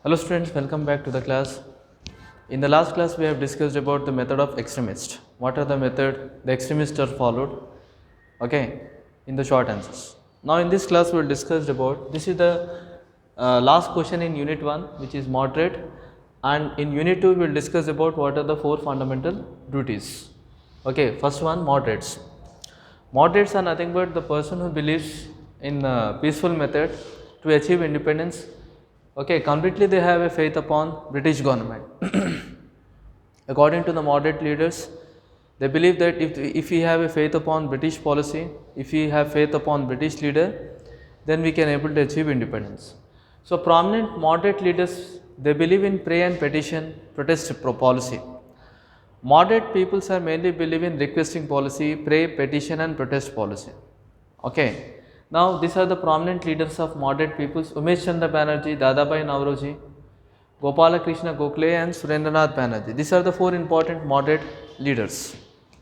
Hello students, welcome back to the class. In the last class we have discussed about the method of extremist. What are the method the extremists are followed? Okay, in the short answers. Now in this class we will discuss about, this is the last question in unit 1 which is moderate, and in unit 2 we will discuss about what are the 4 fundamental duties. Okay, first one, moderates. Moderates are nothing but the person who believes in peaceful method to achieve independence. Okay, completely they have a faith upon British government. According to the moderate leaders, they believe that if we have a faith upon British policy, if we have faith upon British leader, then we can able to achieve independence. So prominent moderate leaders, they believe in pray and petition protest policy. Moderate peoples are mainly believe in requesting policy, pray, petition and protest policy. Okay. Now these are the prominent leaders of moderate peoples: Umesh Chandra Banerjee, Dadabhai Nauroji, Gopala Krishna Gokhale and Surendranath Banerjee. These are the 4 important moderate leaders.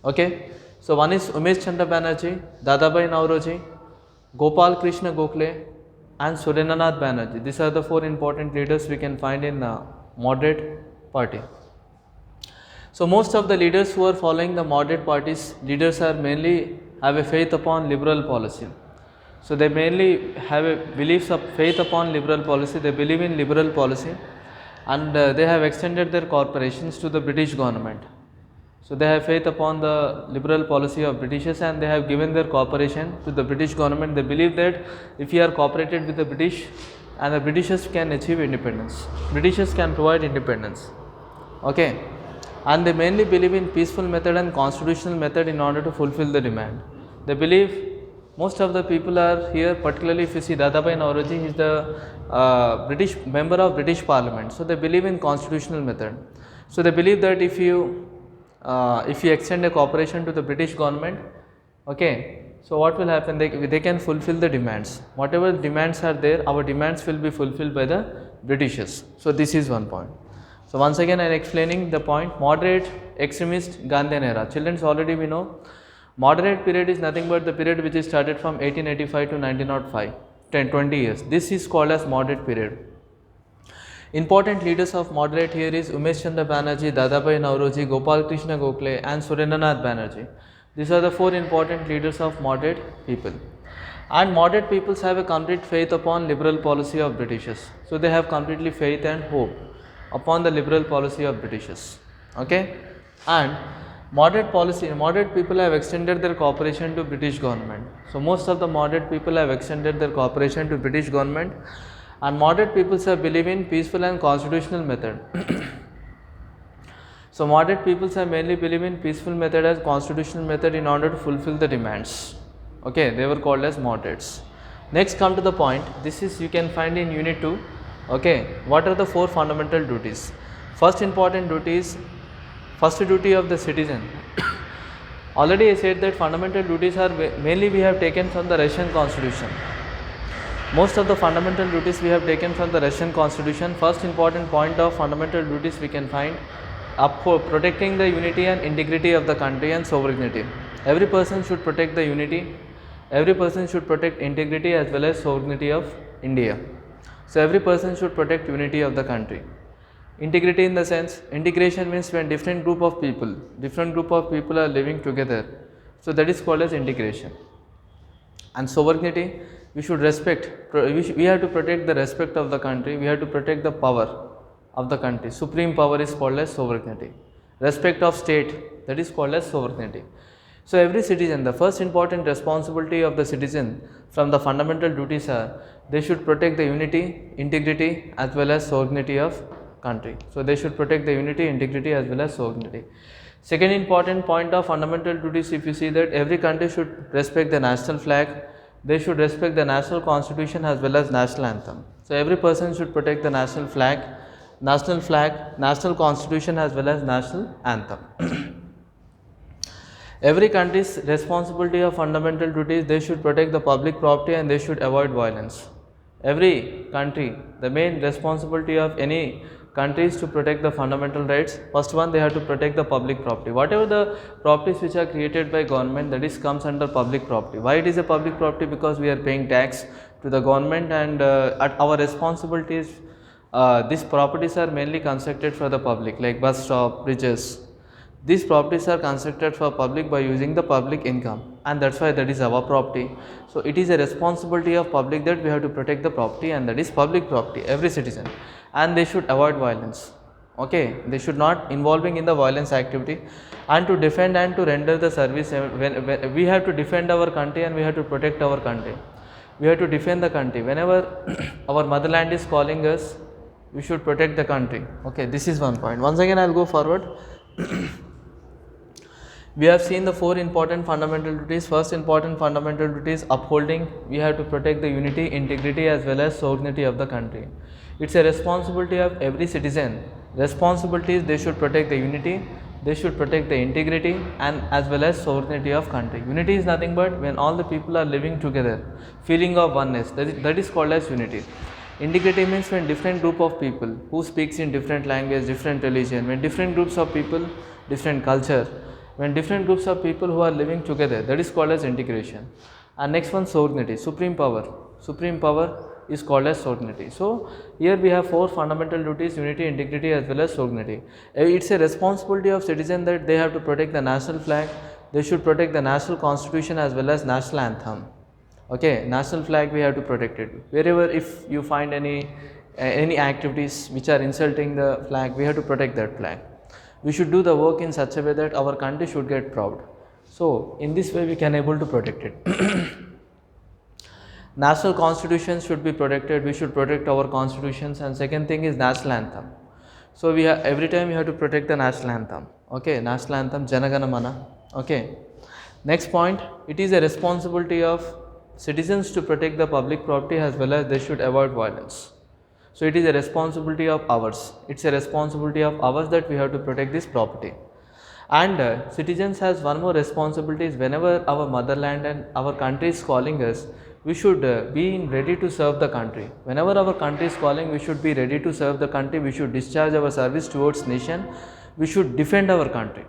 Okay. So one is Umesh Chandra Banerjee, Dadabhai Nauroji, Gopal Krishna Gokhale and Surendranath Banerjee. These are the 4 important leaders we can find in the moderate party. So most of the leaders who are following the moderate parties, leaders are mainly have a faith upon liberal policy. So they mainly have a beliefs of faith upon liberal policy. They believe in liberal policy, and they have extended their corporations to the British government. So they have faith upon the liberal policy of Britishers, and they have given their cooperation to the British government. They believe that if we are cooperated with the British, and the Britishers can achieve independence, Britishers can provide independence. Okay. And they mainly believe in peaceful method and constitutional method in order to fulfill the demand. They believe, most of the people are here, particularly if you see Dadabhai Nauroji, he is the British member of British Parliament. So they believe in constitutional method. So they believe that if you extend a cooperation to the British government, okay, so what will happen? They can fulfill the demands. Whatever demands are there, our demands will be fulfilled by the Britishers. So this is one point. So once again I am explaining the point: moderate, extremist, Gandhian era. Children, already we know moderate period is nothing but the period which is started from 1885 to 1905, 20 years. This is called as moderate period. Important leaders of moderate here is Umesh Chandra Banerjee, Dadabhai Nauroji, Gopal Krishna Gokhale and Surendranath Banerjee. These are the 4 important leaders of moderate people. And moderate peoples have a complete faith upon liberal policy of Britishers. So they have completely faith and hope upon the liberal policy of Britishers. Okay. And moderate people have extended their cooperation to British government. So most of the moderate people have extended their cooperation to British government, and moderate peoples have believe in peaceful and constitutional method. So moderate peoples have mainly believe in peaceful method as constitutional method in order to fulfill the demands. Okay, they were called as moderates. Next, come to the point. This is you can find in unit 2. Okay, what are the 4 fundamental duties? First important duty is first duty of the citizen. Already I said that fundamental duties are mainly we have taken from the Russian constitution. Most of the fundamental duties we have taken from the Russian constitution. First important point of fundamental duties we can find protecting the unity and integrity of the country and sovereignty. Every person should protect the unity, every person should protect integrity as well as sovereignty of India. So every person should protect unity of the country. Integrity in the sense, integration means when different group of people are living together. So that is called as integration. And sovereignty, we should respect, we have to protect the respect of the country, we have to protect the power of the country. Supreme power is called as sovereignty. Respect of state, that is called as sovereignty. So every citizen, the first important responsibility of the citizen from the fundamental duties are, they should protect the unity, integrity as well as sovereignty of country. So they should protect the unity, integrity as well as sovereignty. Second important point of fundamental duties, if you see that every country should respect the national flag, they should respect the national constitution as well as national anthem. So every person should protect the national flag, national constitution as well as national anthem. Every country's responsibility of fundamental duties, they should protect the public property and they should avoid violence. Every country, the main responsibility of any country is to protect the fundamental rights. First one, they have to protect the public property. Whatever the properties which are created by government, that is comes under public property. Why it is a public property? Because we are paying tax to the government, and our responsibility is These properties are mainly constructed for the public, like bus stop, bridges. These properties are constructed for public by using the public income, and that's why that is our property. So it is a responsibility of public that we have to protect the property, and that is public property, every citizen, and they should avoid violence. Okay, they should not involving in the violence activity, and to defend and to render the service. When we have to defend our country and we have to protect our country, we have to defend the country. Whenever our motherland is calling us, we should protect the country. Okay, this is one point. Once again, I'll go forward. We have seen the four important fundamental duties. First important fundamental duty is upholding. We have to protect the unity, integrity as well as sovereignty of the country. It's a responsibility of every citizen. Responsibility is they should protect the unity, they should protect the integrity and as well as sovereignty of country. Unity is nothing but when all the people are living together, feeling of oneness, that is called as unity. Integrity means when different group of people who speaks in different language, different religion, when different groups of people, different culture, when different groups of people who are living together, that is called as integration. And next one, sovereignty, supreme power. Supreme power is called as sovereignty. So here we have four fundamental duties: unity, integrity as well as sovereignty. It's a responsibility of citizen that they have to protect the national flag, they should protect the national constitution as well as national anthem. Okay, national flag we have to protect it. Wherever if you find any activities which are insulting the flag, we have to protect that flag. We should do the work in such a way that our country should get proud. So in this way we can able to protect it. National constitutions should be protected. We should protect our constitutions. And second thing is national anthem. So we have every time we have to protect the national anthem. Okay, national anthem Jana Gana Mana. Okay. Next point, it is a responsibility of citizens to protect the public property as well as they should avoid violence. So it is a responsibility of ours. It's a responsibility of ours that we have to protect this property. And citizens has one more responsibility is whenever our motherland and our country is calling us, we should be ready to serve the country. Whenever our country is calling, we should be ready to serve the country. We should discharge our service towards nation. We should defend our country.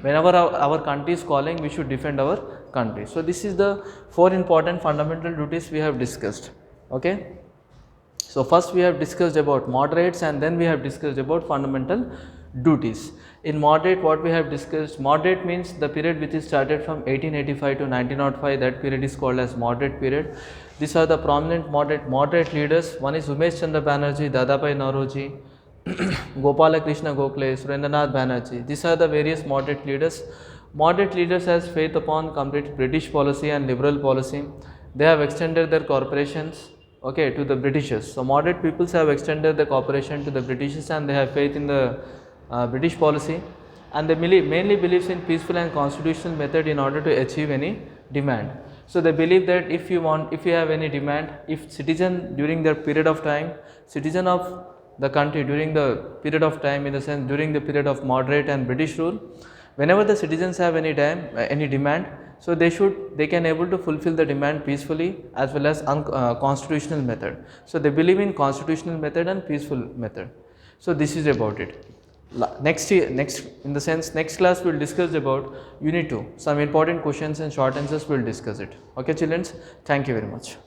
Whenever our country is calling, we should defend our country. So this is the four important fundamental duties we have discussed. Okay. So first we have discussed about moderates and then we have discussed about fundamental duties. In moderate, what we have discussed, moderate means the period which is started from 1885 to 1905, that period is called as moderate period. These are the prominent moderate leaders. One is Umesh Chandra Banerjee, Dadabhai Naoroji, Gopala Krishna Gokhale, Surendranath Banerjee. These are the various moderate leaders. Moderate leaders has faith upon complete British policy and liberal policy. They have extended their corporations, okay, to the Britishers. So moderate peoples have extended the cooperation to the Britishers and they have faith in the British policy, and they mainly believes in peaceful and constitutional method in order to achieve any demand. So they believe that if you have any demand, if citizen during their period of time, citizen of the country during the period of time, in the sense during the period of moderate and British rule, whenever the citizens have any demand, so they can able to fulfill the demand peacefully as well as constitutional method. So they believe in constitutional method and peaceful method. So this is about it. Next class we will discuss about unit 2. Some important questions and short answers we will discuss it. Okay children, thank you very much.